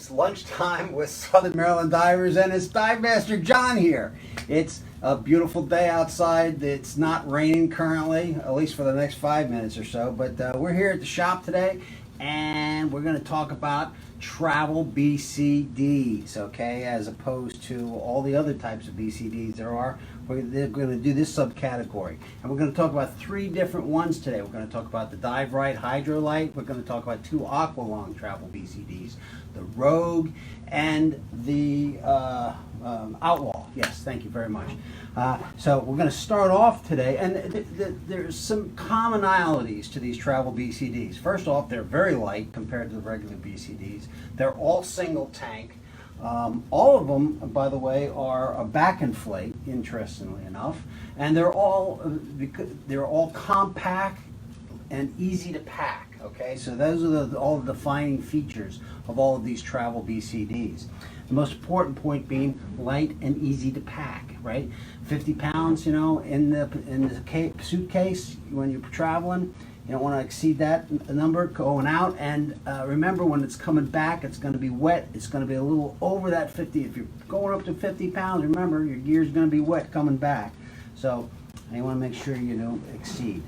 It's lunchtime with Southern Maryland Divers, and it's Dive Master John here. It's a beautiful day outside. It's not raining currently, at least for the next 5 minutes or so, but we're here at the shop today, and we're going to talk about travel BCDs, okay, as opposed to all the other types of BCDs there are. We're going to do this subcategory, and we're going to talk about 3 different ones today. We're going to talk about the Dive Right Hydrolite. We're going to talk about 2 Aqualong travel BCDs, the Rogue and the Outlaw. Yes, thank you very much. So we're going to start off today, and there's some commonalities to these travel BCDs. First off, they're very light compared to the regular BCDs. They're all single tank. All of them, by the way, are a back inflate, interestingly enough, and they're all compact and easy to pack. Okay, so those are all the defining features of all of these travel BCDs. The most important point being light and easy to pack. Right, 50 pounds, you know, in the suitcase when you're traveling. You don't want to exceed that number going out, and remember, when it's coming back, it's going to be wet. It's going to be a little over that 50. If you're going up to 50 pounds, remember, your gear's going to be wet coming back. So you want to make sure you don't exceed.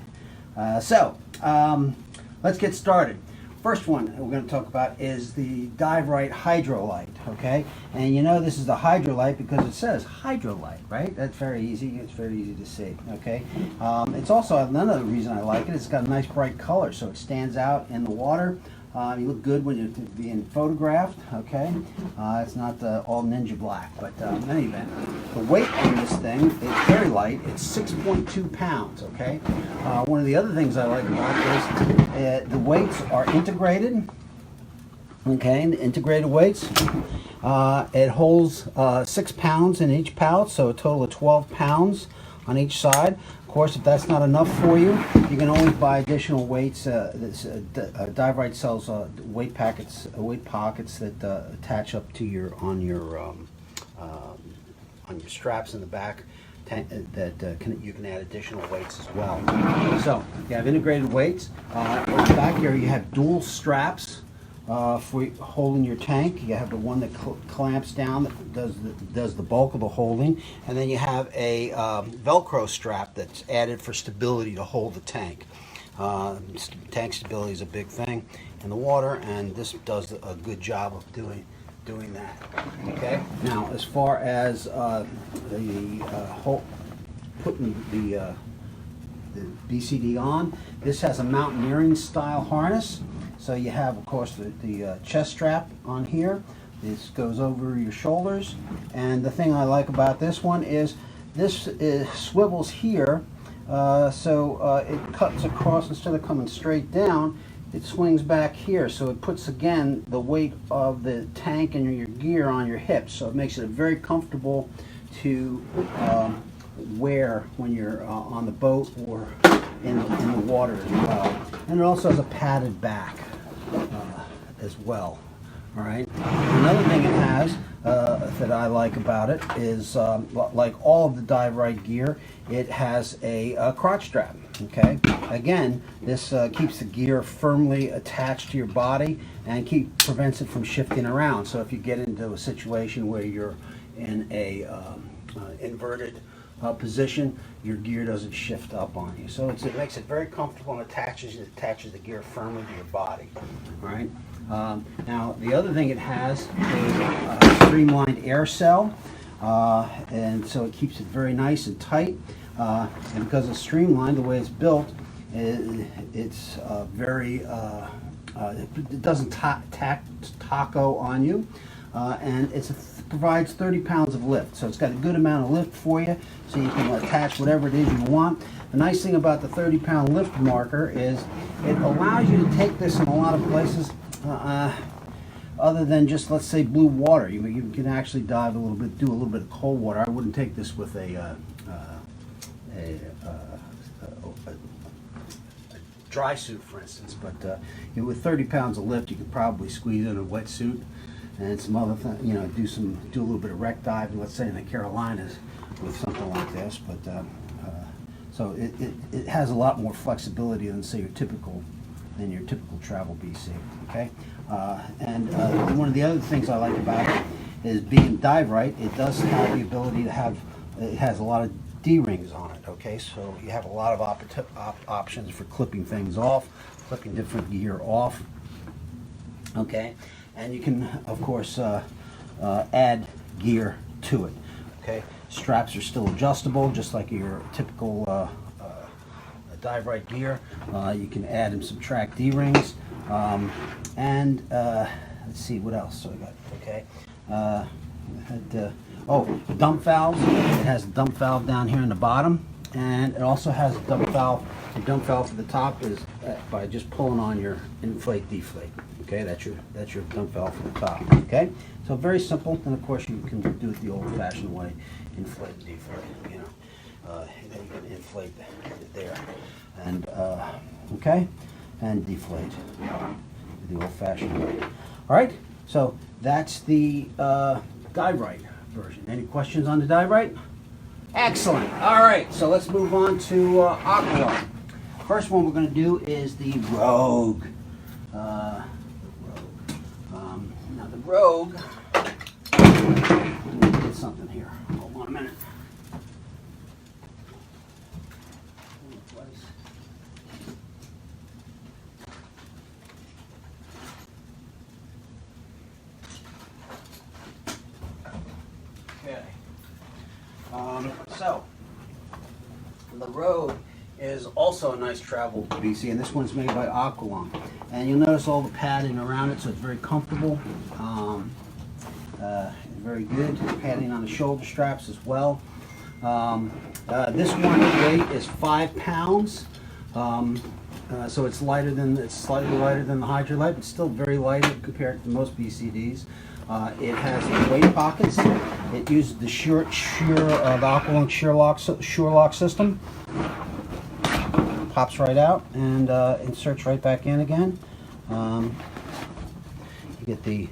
Let's get started. First one we're going to talk about is the Dive Right Hydrolite, okay? And you know this is the Hydrolite because it says Hydrolite, right? That's very easy. It's very easy to see, okay? It's also another reason I like it. It's got a nice bright color, so it stands out in the water. You look good when you're being photographed, okay? It's not all ninja black, but in any event, the weight on this thing is very light. It's 6.2 pounds, okay? One of the other things I like about this, the weights are integrated, okay? The integrated weights. It holds 6 pounds in each pouch, so a total of 12 pounds on each side. Of course, if that's not enough for you, you can always buy additional weights. Dive Right sells weight pockets that attach up to your on your straps in the back. You can add additional weights as well. So you have integrated weights. On the back here, you have dual straps for holding your tank. You have the one that clamps down that does the bulk of the holding, and then you have a Velcro strap that's added for stability to hold the tank. Tank stability is a big thing in the water, and this does a good job of doing that. Okay. Now, as far as putting the BCD on, this has a mountaineering style harness. So you have, of course, the chest strap on here. This goes over your shoulders, and the thing I like about this one is this swivels here, so it cuts across. Instead of coming straight down, it swings back here, so it puts, again, the weight of the tank and your gear on your hips, so it makes it very comfortable to wear when you're on the boat or in the water as well. And it also has a padded back as well. All right. Another thing it has that I like about it is, like all of the Dive Right gear, it has a crotch strap. Okay. Again, this keeps the gear firmly attached to your body and prevents it from shifting around. So if you get into a situation where you're in a inverted position, your gear doesn't shift up on you. So it makes it very comfortable and attaches the gear firmly to your body. All right. Now, the other thing it has is a streamlined air cell, and so it keeps it very nice and tight. And because it's streamlined, the way it's built, it's very, it doesn't taco on you, and it provides 30 pounds of lift. So it's got a good amount of lift for you, so you can attach whatever it is you want. The nice thing about the 30-pound lift marker is it allows you to take this in a lot of places other than just, let's say, blue water. You can actually dive a little bit, do a little bit of cold water. I wouldn't take this with a dry suit, for instance, but with 30 pounds of lift, you could probably squeeze in a wetsuit and some other thing, do a little bit of wreck diving, let's say in the Carolinas, with something like this. But so it has a lot more flexibility than, say, your typical than your typical travel BC. Okay, and one of the other things I like about it is being dive right. It does have the ability to have. It has a lot of D-rings on it. Okay, so you have a lot of options for clipping things off, clipping different gear off. Okay, and you can of course add gear to it. Okay, straps are still adjustable, just like your typical dive right gear. You can add and subtract D-rings, and let's see what else I got. Okay, dump valves. It has a dump valve down here in the bottom, and it also has a dump valve. The dump valve for the top is by just pulling on your inflate deflate. Okay, that's your dump valve for the top. Okay, so very simple. And of course you can do it the old-fashioned way, inflate and deflate. You know, then you can inflate there, and okay, and deflate the old-fashioned way. All right, so that's the dive right version. Any questions on the dive right? Excellent. All right, so let's move on to Aqua. First one we're going to do is the Rogue. Now the Rogue, let me get something here. Hold on a minute. Okay. So the Rogue is also a nice travel BC, and this one's made by Aqualung. And you'll notice all the padding around it, so it's very comfortable. Very good padding on the shoulder straps as well. This one weight is 5 pounds, so it's slightly lighter than the Hydrolite, but still very light compared to most BCDs. It has weight pockets. It uses the Aqualung Sherlock system. Pops right out and inserts right back in again. You get the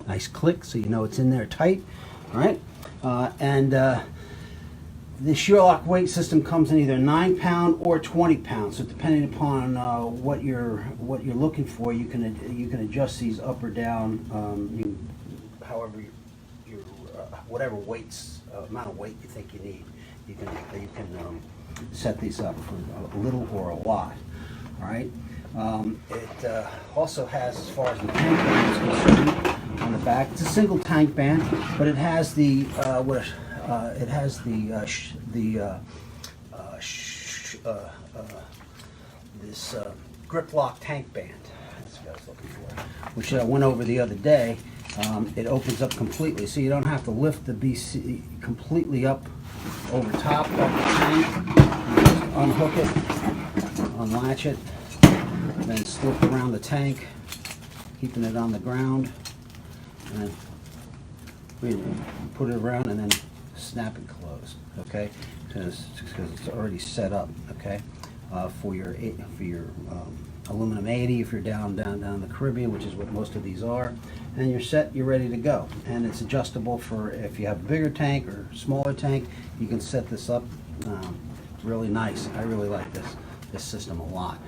nice click, so you know it's in there tight. All right, and the Sherlock weight system comes in either 9 pound or 20 pounds. So depending upon what you're looking for, you can adjust these up or down. However, whatever amount of weight you think you need, you can set these up for a little or a lot. All right. It also has, as far as the tank band is concerned, on the back, it's a single tank band, but it has the this grip lock tank band. That's what I was looking for, which I went over the other day. It opens up completely, so you don't have to lift the BC completely up over top of the tank. You just unhook it, unlatch it, then slip around the tank, keeping it on the ground, and then put it around and then snap it closed. Okay, because it's already set up. Okay, for your aluminum 80 if you're down the Caribbean, which is what most of these are, and you're set, you're ready to go. And it's adjustable for if you have a bigger tank or smaller tank, you can set this up. Really nice. I really like this system a lot.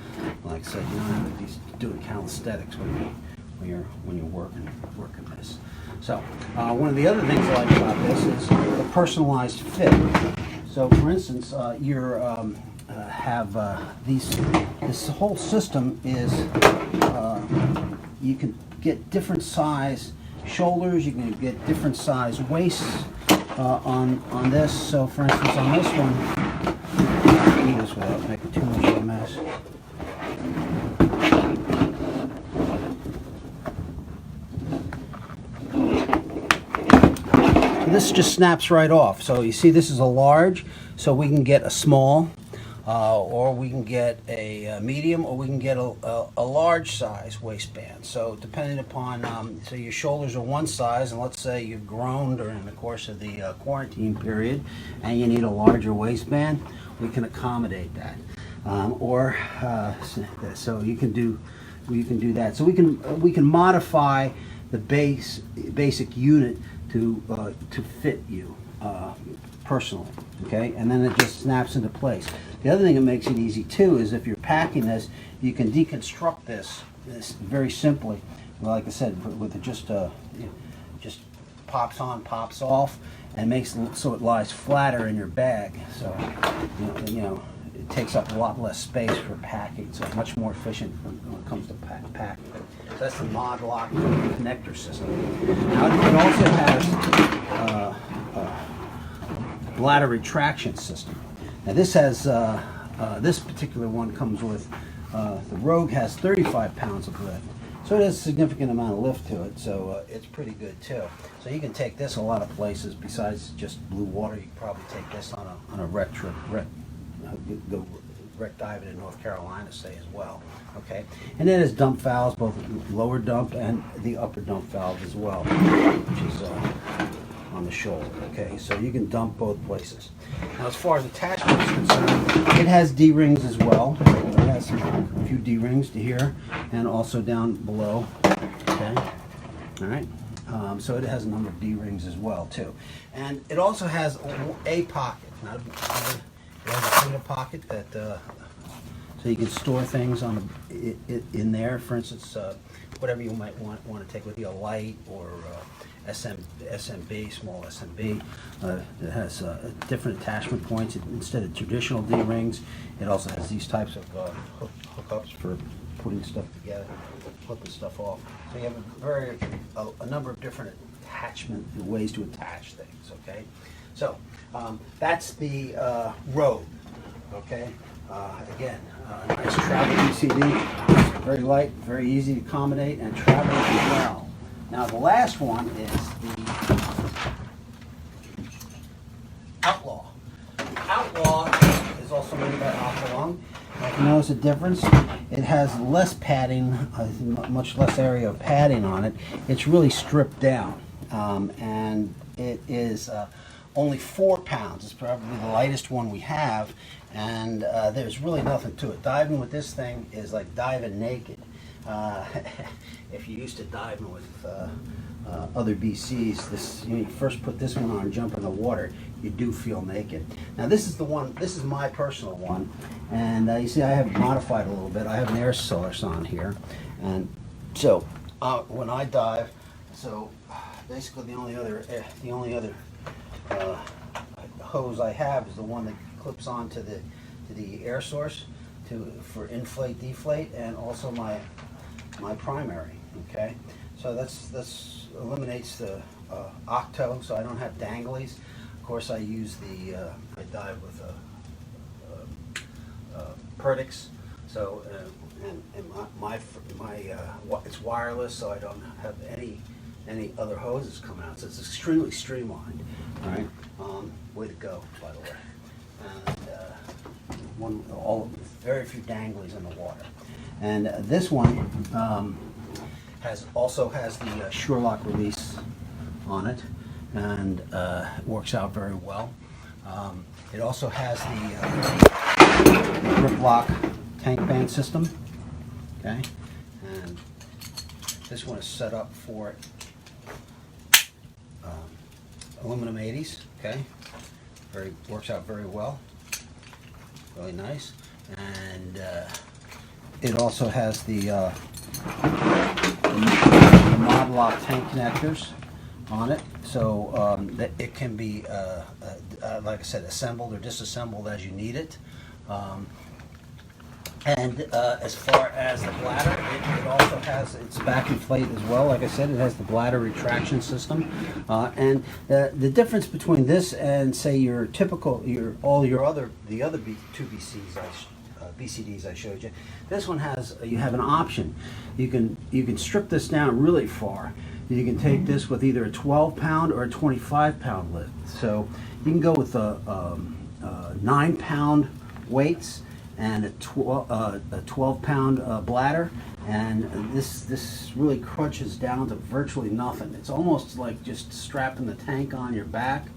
Like I said, you don't have to be doing calisthenics when you're working this. So one of the other things I like about this is the personalized fit. So for instance, this whole system is you can get different size shoulders, you can get different size waists on this. So for instance, on this one, do this without making too much of a mess. So this just snaps right off. So you see, this is a large, so we can get a small, or we can get a medium, or we can get a large size waistband. So depending upon, so your shoulders are one size, and let's say you've grown during the course of the quarantine period, and you need a larger waistband, we can accommodate that. So you can do that. So we can modify the basic unit to fit you personally. Okay, and then it just snaps into place. The other thing that makes it easy too is if you're packing this, you can deconstruct this very simply. Like I said, with just just pops on, pops off, and makes it so it lies flatter in your bag. So you know it takes up a lot less space for packing. So much more efficient when it comes to packing. So that's the mod lock connector system. Now it also has bladder retraction system. Now this has this particular one comes with the Rogue has 35 pounds of lift, so it has a significant amount of lift to it. So it's pretty good too. So you can take this a lot of places besides just blue water. You can probably take this on a wreck trip, go wreck diving in North Carolina, say, as well. Okay, and then there's dump valves, both lower dump and the upper dump valve as well, which is on the shoulder. Okay, so you can dump both places. Now, as far as attachment is concerned, it has D-rings as well. It has a few D-rings to here and also down below. Okay, all right. So it has a number of D-rings as well too, and it also has a pocket. It has a single pocket that so you can store things on in there. For instance, whatever you might want to take with you, a light or SMB, small SMB. It has different attachment points. Instead of traditional D-rings, it also has these types of hookups for putting stuff together, flipping stuff off. So you have a number of different attachment ways to attach things. Okay, so that's the Rogue. Okay, again, nice travel BCD, very light, very easy to accommodate, and travel as well. Now the last one is the Outlaw. Outlaw is also made by Aqualung. If you notice a difference, it has less padding, much less area of padding on it. It's really stripped down, and it is only 4 pounds. It's probably the lightest one we have, and there's really nothing to it. Diving with this thing is like diving naked. If you're used to diving with other BCs, you first put this one on and jump in the water, you do feel naked. Now this is the one, this is my personal one, and you see I have it modified a little bit. I have an air source on here, and so when I dive, so basically the only other hose I have is the one that clips onto the air source for inflate, deflate, and also my primary. Okay, so that's eliminates the octo, so I don't have danglies. Of course, I use I dive with Perdix, so and my it's wireless, so I don't have any other hoses coming out. So it's extremely streamlined. All right, way to go, by the way. And very few danglies in the water. And this one also has the Sherlock release on it, and it works out very well. It also has the grip lock tank band system. Okay, and this one is set up for aluminum 80s. Okay, works out very well. Really nice, and it also has the mod lock tank connectors on it, so that it can be, like I said, assembled or disassembled as you need it. And as far as the bladder, it also has its back inflate as well. Like I said, it has the bladder retraction system. And the difference between this and, say, your typical, the other two BCDs I showed you, this one you have an option. You can strip this down really far. You can take this with either a 12-pound or a 25-pound lift. So you can go with a 9-pound weights and a 12-pound bladder, and this really crunches down to virtually nothing. It's almost like just strapping the tank on your back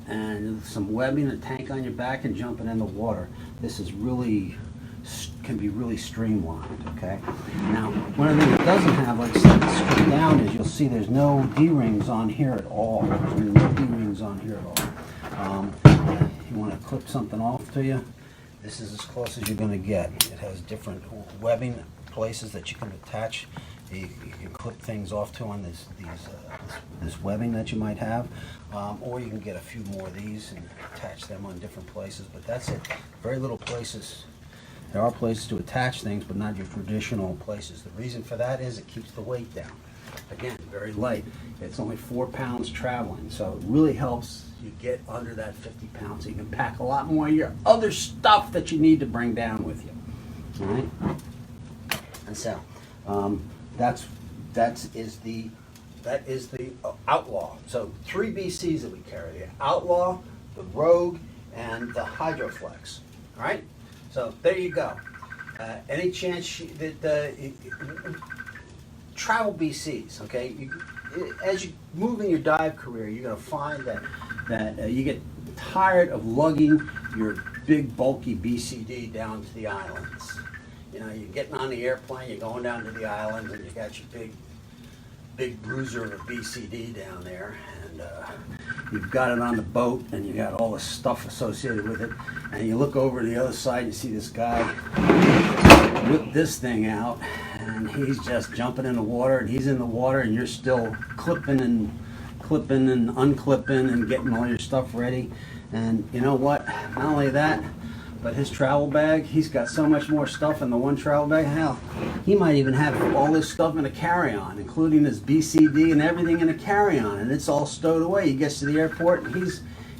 and some webbing the tank on your back and jumping in the water. This is can be really streamlined. Okay. Now, one of the things it doesn't have, like I said, it's stripped down, is you'll see there's no D-rings on here at all. There's no D-rings on here at all. You want to clip something off to you, This is as close as you're going to get. It has different webbing places that you can attach. You can clip things off to on this webbing that you might have, or you can get a few more of these and attach them on different places. But that's it. Very little places. There are places to attach things, but not your traditional places. The reason for that is it keeps the weight down. Again, very light. It's only 4 pounds traveling, so it really helps you get under that 50 pounds. So you can pack a lot more of your other stuff that you need to bring down with you. All right? And so that is the Outlaw. So 3 BCs that we carry: the Outlaw, the Rogue, and the Hydroflex. All right. So there you go. Any chance that travel BCs, okay? As you move in your dive career, you're going to find that you get tired of lugging your big, bulky BCD down to the islands. You know, you're getting on the airplane, you're going down to the islands, and you got your big bruiser of a BCD down there, and you've got it on the boat, and you got all the stuff associated with it, and you look over to the other side, you see this guy whip this thing out, and he's just jumping in the water, and he's in the water, and you're still clipping and unclipping and getting all your stuff ready. And you know what? Not only that, but his travel bag, he's got so much more stuff in the one travel bag. Hell, he might even have all this stuff in a carry-on, including his BCD and everything in a carry-on, and it's all stowed away. He gets to the airport, and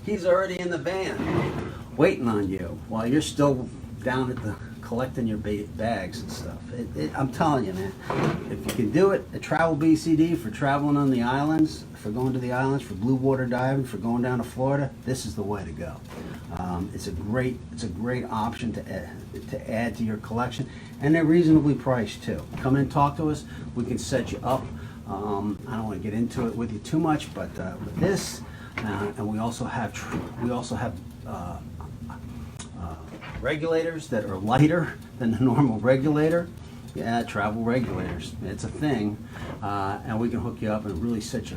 he's already in the van waiting on you while you're still down at the collecting your bags and stuff. I'm telling you, man, if you can do it, a travel BCD for traveling on the islands, for going to the islands, for blue water diving, for going down to Florida, this is the way to go. It's a great option to add to your collection, and they're reasonably priced too. Come in, talk to us. We can set you up. I don't want to get into it with you too much, but with this, and we also have regulators that are lighter than the normal regulator. Yeah, travel regulators. It's a thing, and we can hook you up and really set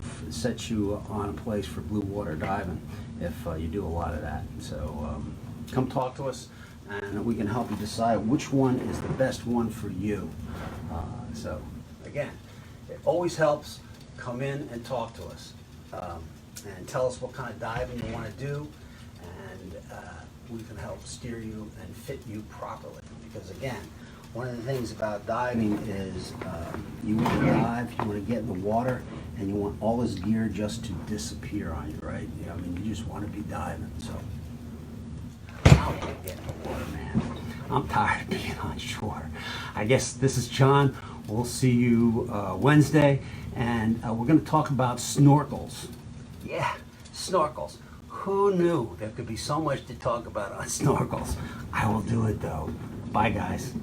you on a place for blue water diving if you do a lot of that. So come talk to us, and we can help you decide which one is the best one for you. So again, it always helps. Come in and talk to us, and tell us what kind of diving you want to do, and we can help steer you and fit you properly. Because again, one of the things about diving is you want to dive, you want to get in the water, and you want all this gear just to disappear on you, right? You know, I mean, you just want to be diving. So I want to get in the water, man. I'm tired of being on shore. I guess this is John. We'll see you Wednesday, and we're going to talk about snorkels. Yeah, snorkels. Who knew there could be so much to talk about on snorkels? I will do it though. Bye, guys.